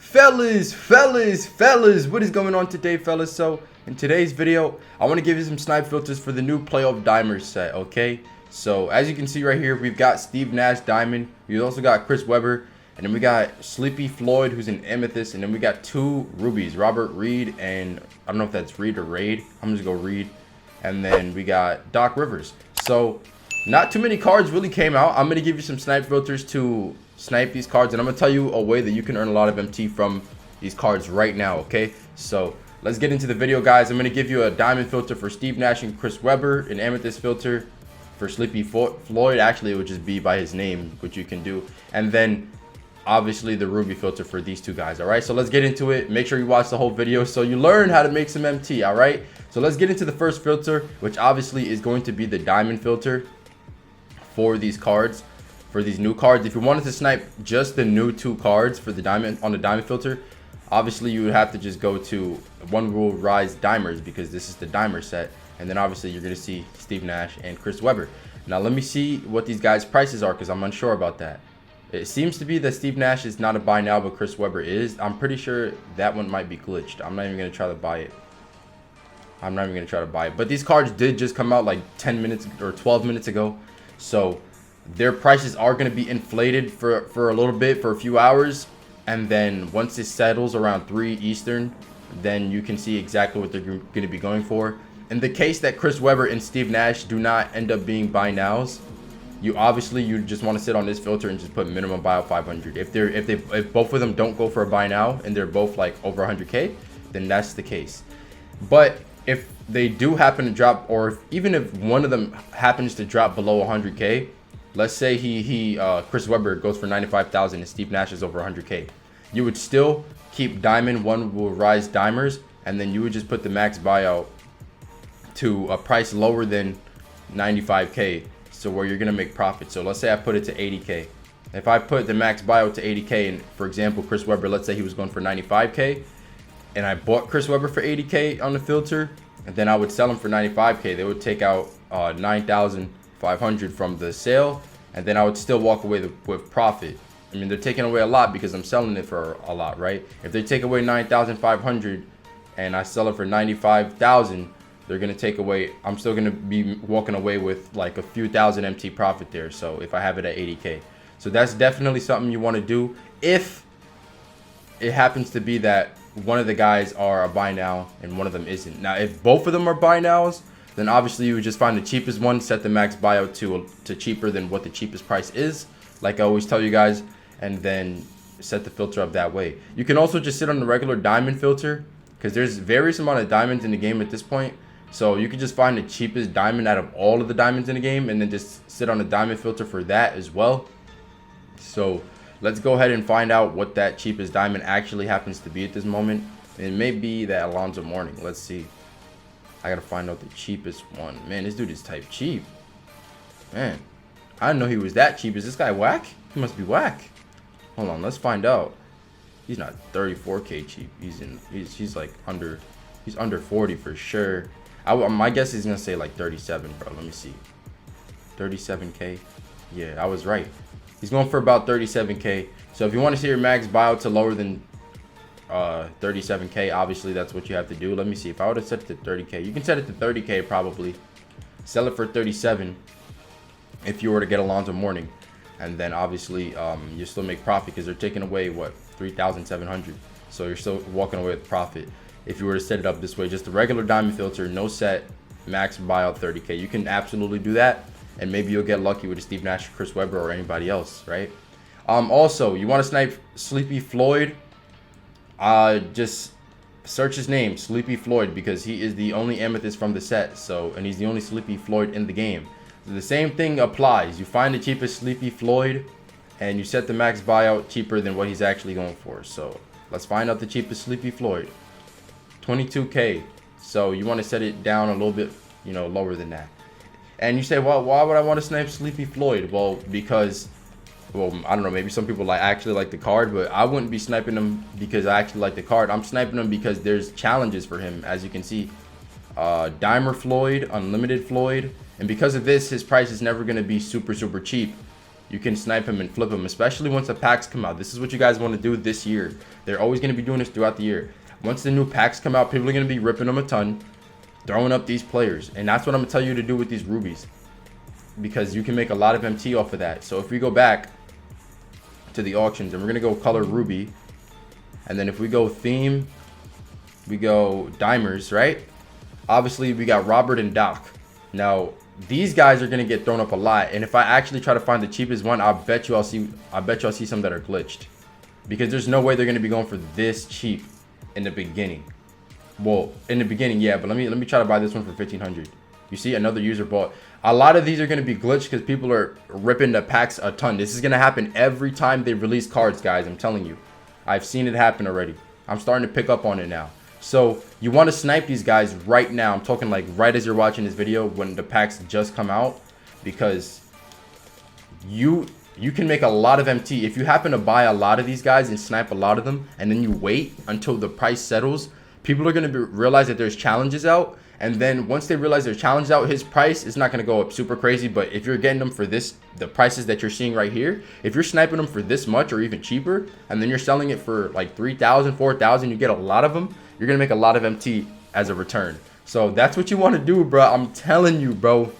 Fellas, what is going on today, fellas? So in today's video, I want to give you some snipe filters for the new playoff diamond set. Okay, so as you can see right here, we've got Steve Nash diamond, we also got Chris Webber, and then we got Sleepy Floyd, who's an Amethyst, and then we got two rubies, Robert Reed, and I don't know if that's Reed or Raid. I'm just gonna go Reed. And then we got Doc Rivers. So not too many cards really came out. I'm gonna give you some snipe filters to snipe these cards, and I'm gonna tell you a way that you can earn a lot of MT from these cards right now. Okay, so let's get into the video, guys. I'm gonna give you a diamond filter for Steve Nash and Chris Webber, an amethyst filter for Sleepy Floyd. Actually, it would just be by his name, which you can do, and then obviously the ruby filter for these two guys. All right, so let's get into it. Make sure you watch the whole video so you learn how to make some MT. All right, so let's get into the first filter, which obviously is going to be the diamond filter for these cards, for these new cards. If you wanted to snipe just the new two cards for the diamond on the diamond filter, obviously you would have to just go to One Rule Rise Dimers, because this is the dimer set, and then obviously you're going to see Steve Nash and Chris Webber. Now let me see what these guys' prices are, because I'm unsure about that. It seems to be that Steve Nash is not a buy now, but Chris Webber is. I'm pretty sure that one might be glitched. I'm not even going to try to buy it. But these cards did just come out like 10 minutes or 12 minutes ago, so their prices are going to be inflated for a little bit, for a few hours, and then once it settles around 3 Eastern, then you can see exactly what they're going to be going for. In the case that Chris Webber and Steve Nash do not end up being buy nows, you just want to sit on this filter and just put minimum buyout 500. If both of them don't go for a buy now and they're both like over 100k, then that's the case. But if they do happen to drop, or even if one of them happens to drop below 100k, let's say Chris Webber goes for 95,000 and Steve Nash is over 100k, you would still keep diamond One Will Rise dimers, and then you would just put the max buyout to a price lower than 95k, so where you're gonna make profit. So let's say I put it to 80k. If I put the max buyout to 80k, and for example Chris Webber, let's say he was going for 95k, and I bought Chris Webber for 80k on the filter, and then I would sell him for 95k, they would take out 9,500 from the sale, and then I would still walk away with profit. I mean, they're taking away a lot because I'm selling it for a lot, right? If they take away 9,500 and I sell it for 95,000, they're gonna take away, I'm still gonna be walking away with like a few thousand MT profit there. So if I have it at 80k, so that's definitely something you want to do if it happens to be that one of the guys are a buy now and one of them isn't. Now if both of them are buy nows, then obviously you would just find the cheapest one, set the max buyout to cheaper than what the cheapest price is, like I always tell you guys, and then set the filter up that way. You can also just sit on the regular diamond filter, because there's various amount of diamonds in the game at this point. So you can just find the cheapest diamond out of all of the diamonds in the game, and then just sit on the diamond filter for that as well. So let's go ahead and find out what that cheapest diamond actually happens to be at this moment. It may be that Alonzo Mourning. Let's see. I gotta find out the cheapest one. Man, this dude is type cheap. Man, I didn't know he was that cheap. Is this guy whack? He must be whack. Hold on, let's find out. He's not 34k cheap. He's like under, he's under 40 for sure. My guess is gonna say like 37, bro. Let me see. 37k. Yeah, I was right. He's going for about 37k. So if you want to see your max buyout to lower than 37k, obviously that's what you have to do. Let me see. If I would have set it to 30k, you can set it to 30k probably. Sell it for 37 if you were to get Alonzo Mourning, and then obviously you still make profit because they're taking away what, 3,700. So you're still walking away with profit. If you were to set it up this way, just the regular diamond filter, no set, max buyout 30k, you can absolutely do that, and maybe you'll get lucky with a Steve Nash, Chris Webber, or anybody else, right? Also, you want to snipe Sleepy Floyd, just search his name, Sleepy Floyd, because he is the only amethyst from the set. So, and he's the only Sleepy Floyd in the game. So the same thing applies. You find the cheapest Sleepy Floyd, and you set the max buyout cheaper than what he's actually going for. So let's find out the cheapest Sleepy Floyd. 22k. So you want to set it down a little bit, you know, lower than that. And you say, well, why would I want to snipe Sleepy Floyd? Well, because, well, I don't know, maybe some people actually like the card, but I wouldn't be sniping him because I actually like the card. I'm sniping him because there's challenges for him, as you can see. Dimer Floyd, Unlimited Floyd, and because of this, his price is never going to be super cheap. you can snipe him and flip him, especially once the packs come out. This is what you guys want to do this year. They're always going to be doing this throughout the year. Once the new packs come out, people are going to be ripping them a ton, throwing up these players. And that's what I'm going to tell you to do with these rubies, because you can make a lot of MT off of that. So if we go back to the auctions, and we're going to go color ruby, and then if we go theme, we go dimers, right? Obviously, we got Robert and Doc. Now, these guys are going to get thrown up a lot. And if I actually try to find the cheapest one, I bet you I'll see some that are glitched. Because there's no way they're going to be going for this cheap in the beginning. Well, in the beginning, yeah, but let me try to buy this one for 1,500. You see, another user bought. A lot of these are going to be glitched because people are ripping the packs a ton. This is going to happen every time they release cards, guys. I'm telling you. I've seen it happen already. I'm starting to pick up on it now. So you want to snipe these guys right now. I'm talking like right as you're watching this video when the packs just come out, because you can make a lot of MT. If you happen to buy a lot of these guys and snipe a lot of them, and then you wait until the price settles, people are going to realize that there's challenges out. And then once they realize there's challenges out, his price is not going to go up super crazy. But if you're getting them for this, the prices that you're seeing right here, if you're sniping them for this much or even cheaper, and then you're selling it for like 3,000, 4,000, you get a lot of them, you're going to make a lot of MT as a return. So that's what you want to do, bro. I'm telling you, bro.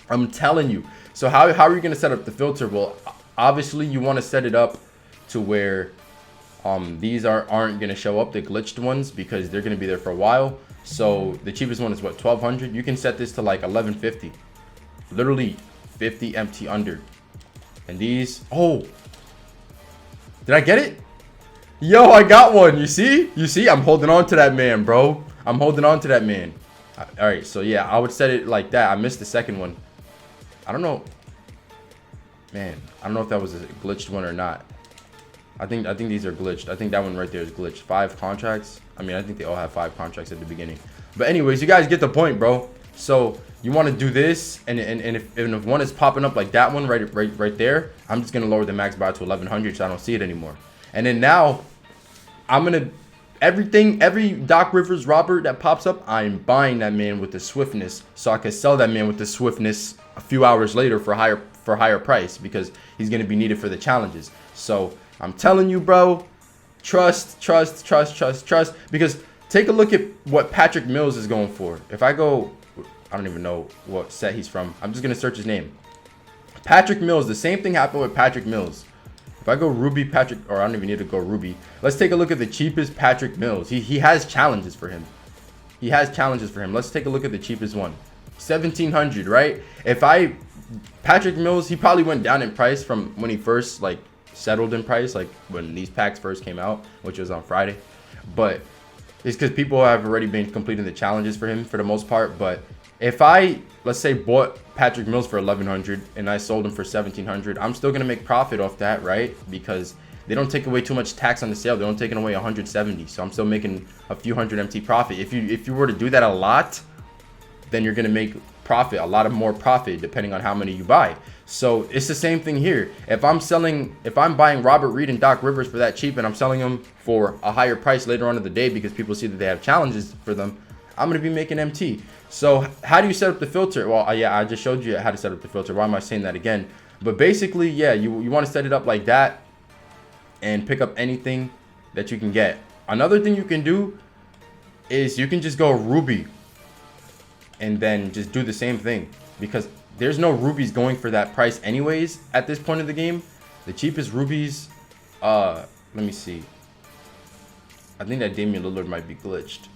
I'm telling you. So how are you going to set up the filter? Well, obviously you want to set it up to where these aren't going to show up, the glitched ones, because they're going to be there for a while. So the cheapest one is what, 1,200? You can set this to like 1,150. Literally 50 MT under. And these, oh, did I get it? Yo, I got one. You see? You see? I'm holding on to that man, bro. I'm holding on to that man. All right, so yeah, I would set it like that. I missed the second one. I don't know. Man, I don't know if that was a glitched one or not. I think these are glitched. I think that one right there is glitched. 5 contracts. I mean, I think they all have 5 contracts at the beginning. But anyways, you guys get the point, bro. So you want to do this, and if one is popping up like that one right there, I'm just gonna lower the max buy to 1,100 so I don't see it anymore. And then now I'm gonna every Doc Rivers Robert that pops up, I'm buying that man with the swiftness so I can sell that man with the swiftness a few hours later for higher price, because he's gonna be needed for the challenges. So I'm telling you, bro, trust, because take a look at what Patrick Mills is going for. If I go, I don't even know what set he's from. I'm just going to search his name. Patrick Mills, the same thing happened with Patrick Mills. If I go Ruby Patrick, or I don't even need to go Ruby. Let's take a look at the cheapest Patrick Mills. He has challenges for him. He has challenges for him. Let's take a look at the cheapest one. 1,700, right? Patrick Mills, he probably went down in price from when he first like settled in price, like when these packs first came out, which was on Friday. But it's because people have already been completing the challenges for him for the most part. But if I, let's say, bought Patrick Mills for 1,100 and I sold him for 1,700, I'm still gonna make profit off that, right? Because they don't take away too much tax on the sale. They don't take away 170, so I'm still making a few hundred MT profit. If you were to do that a lot, then you're gonna make profit, a lot of more profit, depending on how many you buy. So it's the same thing here. If I'm buying Robert Reed and Doc Rivers for that cheap, and I'm selling them for a higher price later on in the day because people see that they have challenges for them, I'm gonna be making MT. So how do you set up the filter? Well, yeah, I just showed you how to set up the filter. Why am I saying that again? But basically, yeah, you want to set it up like that and pick up anything that you can get. Another thing you can do is you can just go Ruby and then just do the same thing, because there's no rubies going for that price anyways at this point of the game. The cheapest rubies, let me see. I think that Damian Lillard might be glitched.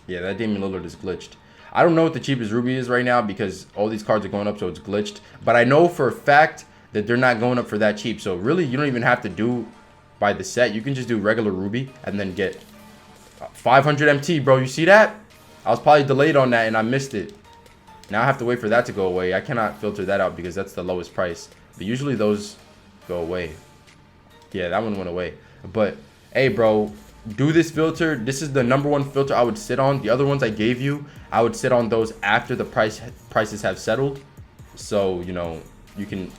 Yeah, that Damian Lillard is glitched. I don't know what the cheapest ruby is right now because all these cards are going up, so it's glitched. But I know for a fact that they're not going up for that cheap. So really, you don't even have to do by the set. You can just do regular ruby and then get 500 MT, bro. You see that? I was probably delayed on that and I missed it. Now I have to wait for that to go away. I cannot filter that out because that's the lowest price. But usually those go away. Yeah, that one went away. But hey, bro, do this filter. This is the #1 filter I would sit on. The other ones I gave you, I would sit on those after the prices have settled. So, you know, you can...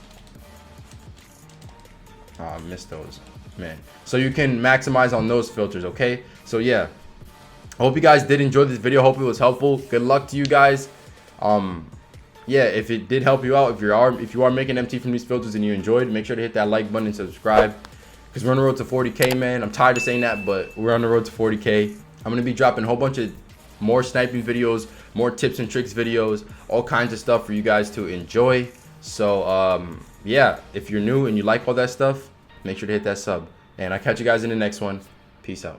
Oh, I missed those, man. So you can maximize on those filters, okay? So yeah, I hope you guys did enjoy this video. Hope it was helpful. Good luck to you guys. yeah, if it did help you out, if you are making MT from these filters and you enjoyed, make sure to hit that like button and subscribe, because we're on the road to 40K, man. I'm tired of saying that, but we're on the road to 40K. I'm gonna be dropping a whole bunch of more sniping videos, more tips and tricks videos, all kinds of stuff for you guys to enjoy. So yeah, if you're new and you like all that stuff, make sure to hit that sub, and I'll catch you guys in the next one. Peace out.